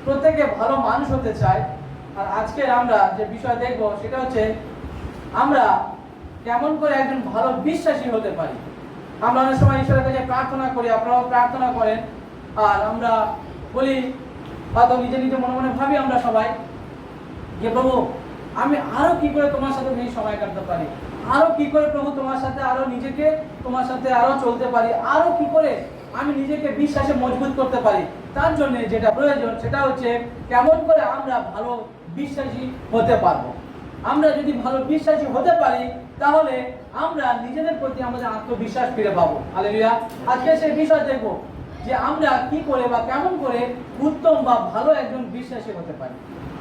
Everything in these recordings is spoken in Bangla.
প্রত্যেকে ভালো মানুষ হতে চায়। আর আজকে আমরা যে বিষয় দেখব সেটা হচ্ছে আমরা কেমন করে একজন ভালো বিশ্বাসী হতে পারি। আমরা অনেক সময় ঈশ্বরের কাছে প্রার্থনা করি, আপনারাও প্রার্থনা করেন, আর আমরা বলি হয়তো নিজে নিজে মনে মনে ভাবি আমরা সবাই যে প্রভু আমি আরো কি করে তোমার সাথে এই সময় কাটাতে পারি, আরো কি করে প্রভু তোমার সাথে আরো নিজেকে তোমার সাথে আরো চলতে পারি, আরো কি করে আমি নিজেকে বিশ্বাসে মজবুত করতে পারি। তার জন্য যেটা প্রয়োজন সেটা হচ্ছে কেমন করে আমরা ভালো বিশ্বাসী হতে পারবো। আমরা যদি ভালো বিশ্বাসী হতে পারি তাহলে আমরা নিজেদের প্রতি আমাদের আত্মবিশ্বাস ফিরে পাবো। হালেলুয়া। আজকে সেই বিষয় দেখবো যে আমরা কি করে বা কেমন করে উত্তম বা ভালো একজন বিশ্বাসী হতে পারি।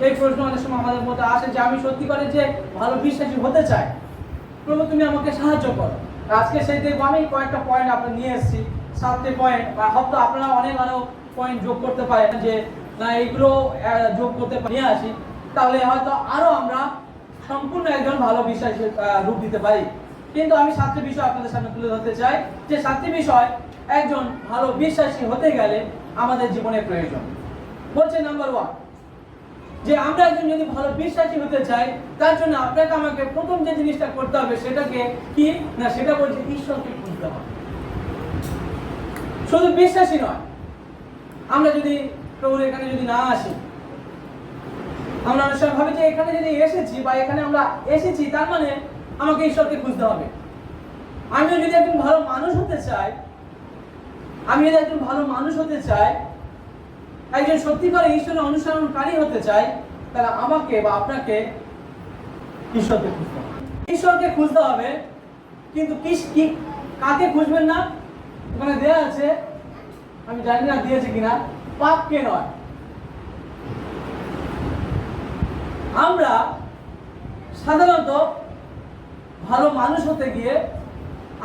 এই প্রশ্ন অনেক সময় আমাদের মধ্যে আসে যে আমি সত্যি করে যে ভালো বিশ্বাসী হতে চাই, প্রভু তুমি আমাকে সাহায্য করো। আজকে সেই দেখবো আমি কয়েকটা পয়েন্ট আপনার নিয়ে এসেছি, 7টি পয়েন্ট, বা হয়তো আপনারা অনেক আরো পয়েন্ট যোগ করতে পারেন যে না এইগুলো যোগ করতে নিয়ে আসি, তাহলে হয়তো আরো আমরা সম্পূর্ণ একজন ভালো বিশ্বাসী রূপ দিতে পারি। কিন্তু আমি 7টি বিষয় আপনাদের সামনে তুলে ধরতে চাই যে 7টি বিষয় একজন ভালো বিশ্বাসী হতে গেলে আমাদের জীবনে প্রয়োজন। বলছে নাম্বার 1 যে আমরা একজন যদি ভালো বিশ্বাসী হতে চাই তার জন্য আপনাকে আমাকে প্রথম যে জিনিসটা করতে হবে সেটাকে কি না, সেটা বলছে ঈশ্বরকে খুঁজতে হবে। শুধু বিশ্বাসী নয়, আমরা যদি প্রভুর এখানে যদি না আসি, আমরা অনেক সময় ভাবি যে এখানে যদি এসেছি বা এখানে আমরা এসেছি তার মানে আমাকে ঈশ্বরকে খুঁজতে হবে। আমিও যদি একজন ভালো মানুষ হতে চাই, একজন সত্যিকার ঈশ্বরের অনুসরণকারী হতে চাই, তাহলে আমাকে বা আপনাকে ঈশ্বরকে খুঁজতে হবে। ঈশ্বরকে খুঁজতে হবে, কিন্তু কি কাকে খুঁজবেন না? ওখানে দেয়া আছে, আমি জানি না দিয়েছে কিনা, পাপকে নয়। আমরা সাধারণত ভালো মানুষ হতে গিয়ে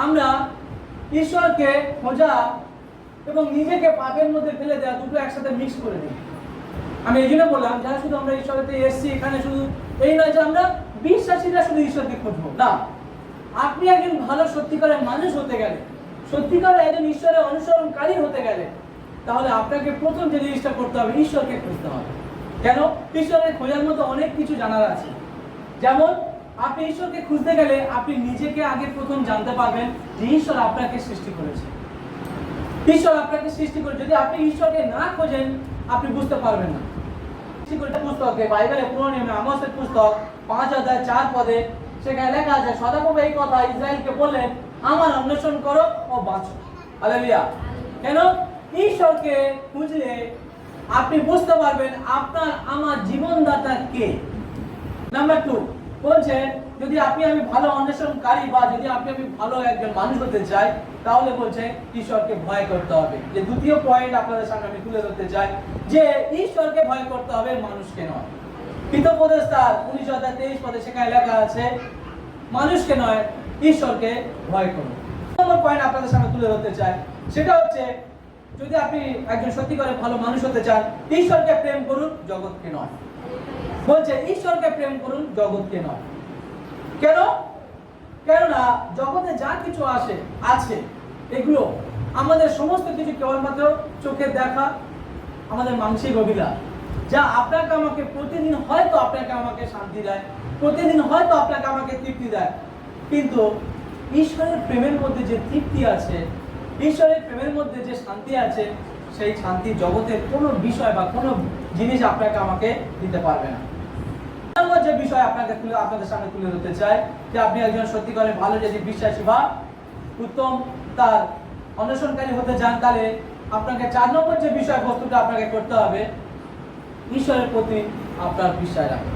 আমরা ঈশ্বরকে খোঁজা এবং নিজেকে পাপের মধ্যে ফেলে দেওয়া দুটো একসাথে মিক্স করে দিই। আমি এই জন্য বললাম যারা শুধু আমরা ঈশ্বরেতে এসেছি এখানে শুধু এই নয় যে আমরা বিশ্বাসীরা শুধু ঈশ্বরকে খুঁজবো না। আপনি একজন ভালো সত্যিকারের মানুষ হতে গেলে, সত্যিকারের একজন ঈশ্বরের অনুসরণকারী হতে গেলে, তাহলে আপনাকে প্রথম যে জিনিসটা করতে হবে ঈশ্বরকে খুঁজতে হবে। কেন? ঈশ্বরের খোঁজার মতো অনেক কিছু জানার আছে। যেমন আপনি ঈশ্বরকে খুঁজতে গেলে আপনি নিজেকে আগে প্রথম জানতে পারবেন যে ঈশ্বর আপনাকে সৃষ্টি করেছে। ঈশ্বর আপনাকে সৃষ্টি করে, যদি আপনি ঈশ্বরকে না খোঁজেন আপনি বুঝতে পারবেন না। পুস্তকে বাইবেলের পুরো নিয়মে আমোসের পুস্তক 5:4 সেখানে লেখা আছে সদাপ্রভু এই কথা ইসরায়েলকে বললেন, আমার অন্বেষণ করো ও বাঁচো। হালেলুয়া। কেন? ঈশ্বরকে খুঁজলে আপনি বুঝতে পারবেন আপনার আমার জীবনদাতা কে। নাম্বার 2 বলছে যদি আমি ভালো অন্বেষণকারী বা যদি আমি ভালো একজন মানুষ হতে চাই তাহলে বলছে ঈশ্বরকে ভয় করতে হবে। যে দ্বিতীয় পয়েন্ট আপনাদের সামনে আমি তুলে ধরতে চাই যে ঈশ্বরকে ভয় করতে হবে, মানুষকে নয়। হিতোপদেশ তার 19:23 সেখানে লেখা আছে মানুষকে নয় ঈশ্বরকে ভয় করুন। নম্বর পয়েন্ট আপনাদের সামনে তুলে ধরতে চাই সেটা হচ্ছে যদি আপনি একজন সত্যিকারের ভালো মানুষ হতে চান ঈশ্বরকে প্রেম করুন, জগৎকে নয়। বলছে ঈশ্বরকে প্রেম করুন, জগৎকে নয়। কেন? কেননা জগতে যা কিছু আছে এগুলো আমাদের সমস্ত কিছু কেবলমাত্র চোখে দেখা, আমাদের মানসিক অভিলাষ, যা আপনাকে আমাকে প্রতিদিন হয়তো আপনাকে আমাকে শান্তি দেয়, প্রতিদিন হয়তো আপনাকে আমাকে তৃপ্তি দেয়, কিন্তু ঈশ্বরের প্রেমের মধ্যে যে তৃপ্তি আছে, ঈশ্বরের প্রেমের মধ্যে যে শান্তি আছে, সেই শান্তি জগতের কোনো বিষয় বা কোনো জিনিস আপনাকে আমাকে দিতে পারবে না। যে বিষয় আপনাদের সামনে তুলে ধরতে চাই যে আপনি একজন সত্যিকারের ভালো যদি বিশ্বাসী বা উত্তম তার অনুসরণকারী হতে চান তাহলে আপনাকে 4 নম্বর যে বিষয় বস্তুটা আপনাকে করতে হবে ঈশ্বরের প্রতি আপনার বিশ্বাস রাখুন।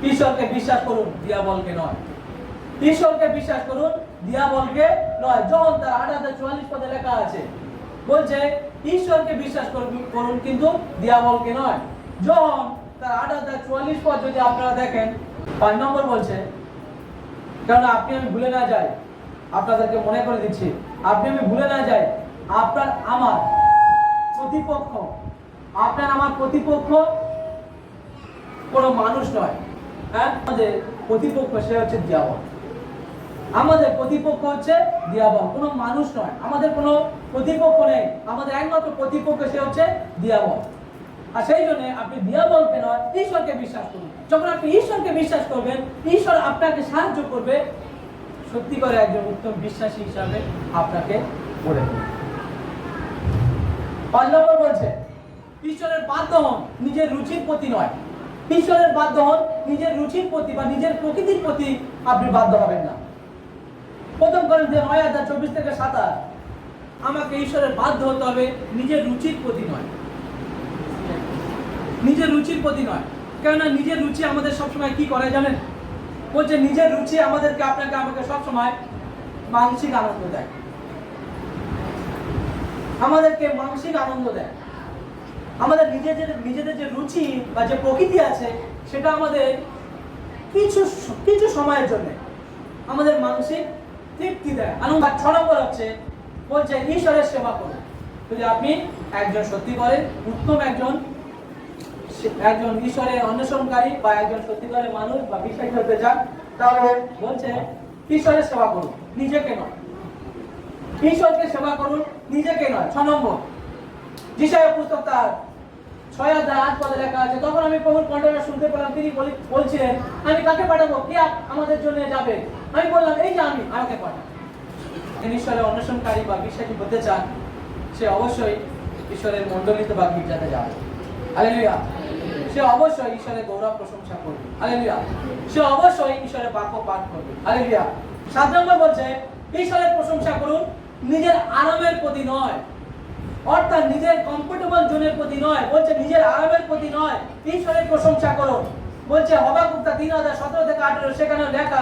ঈশ্বরকে বিশ্বাস করুন, দিয়াবলকে নয়। ঈশ্বরকে বিশ্বাস করুন, দিয়াবলকে নয়। জন তার 8:44 লেখা আছে বলছে ঈশ্বরকে বিশ্বাস করুন কিন্তু দিয়াবলকে নয়। জন তার 8:44 যদি আপনারা দেখেন 5 নম্বর বলছে, কারণ আপনি আমি ভুলে না যাই, আপনাদেরকে মনে করে দিচ্ছি, আপনি আমি ভুলে না যাই আপনার আমার প্রতিপক্ষ কোনো মানুষ নয়। হ্যাঁ, আমাদের প্রতিপক্ষ সে হচ্ছে দিয়াবল। আমাদের প্রতিপক্ষ হচ্ছে দিয়াবল, কোনো মানুষ নয়। আমাদের কোনো প্রতিপক্ষ নেই, আমাদের একমাত্র প্রতিপক্ষ সে হচ্ছে দিয়াবল। আর সেই জন্য আপনি দিয়াবলকে নয়, ঈশ্বরকে বিশ্বাস করুন। যখন আপনি ঈশ্বরকে বিশ্বাস করবেন, ঈশ্বর আপনাকে সাহায্য করবে সত্যি করে একজন উত্তম বিশ্বাসী হিসাবে আপনাকে গড়ে তুলবে। 5 নম্বর বলছে, ঈশ্বরের বাধ্য হন, নিজের রুচির প্রতি নয়। ঈশ্বরের বাধ্য হন, নিজের রুচির প্রতি বা নিজের প্রকৃতির প্রতি আপনি বাধ্য হবেন না। প্রথম করিন্থীয় 9:24-27, আমাকে ঈশ্বরের বাধ্য হতে হবে, নিজের রুচির প্রতি নয়। নিজের রুচির প্রতি নয়, কেননা নিজের রুচি আমাদের সবসময় কি করে জানেন? বলছে নিজের রুচি আমাদেরকে আমাকে সবসময় মানসিক আনন্দ দেয়, আমাদেরকে মানসিক আনন্দ দেয়। আমাদের নিজেদের যে রুচি বা যে প্রকৃতি আছে, সেটা আমাদের কিছু সময়ের জন্য আমাদের মানসিক তৃপ্তি দেয়, আনন্দ। 6 নম্বর হচ্ছে বলছে ঈশ্বরের সেবা করুন। যদি আপনি একজন সত্যি করে উত্তম একজন ঈশ্বরের অন্বেষণকারী বা একজন সত্যিকারের মানুষ বা বিশ্বাসী হতে চান, তাহলে বলছে ঈশ্বরের সেবা করুন, নিজেকে নয়। ঈশ্বরকে সেবা করুন, নিজেকে নয়। 6 নম্বর, যিশায়া পুস্তক তার 6:8 লেখা আছে, তখন আমি প্রভুর কণ্ঠটা শুনতে পেলাম, তিনি বলছিলেন, আমি কাকে পাঠাবো, কে আমাদের জন্য যাবে? আমি বললাম, এই যে আমি, আমাকে পাঠান। ঈশ্বরের অন্বেষণকারী বা বিশ্বাসী হতে চান, সে অবশ্যই ঈশ্বরের মণ্ডলীতে বা গির্জাতে যাবে। হালেলুয়া। সে অবশ্যই ঈশ্বরের গৌরব প্রশংসা করবে। হালেলুয়া। সে অবশ্যই ঈশ্বরের বাক্য পাঠ করবে। হালেলুয়া। 7 নম্বর বলছে ঈশ্বরের প্রশংসা করুন, নিজের আরামের প্রতি নয়। অর্থাৎ নিজের কমফোর্টেবল জোনের প্রতি নয়, বলছে নিজের আরামের প্রতি নয়, ঈশ্বরের প্রশংসা করুন। বলছে হবাকুক 3:17-18, সেখানে লেখা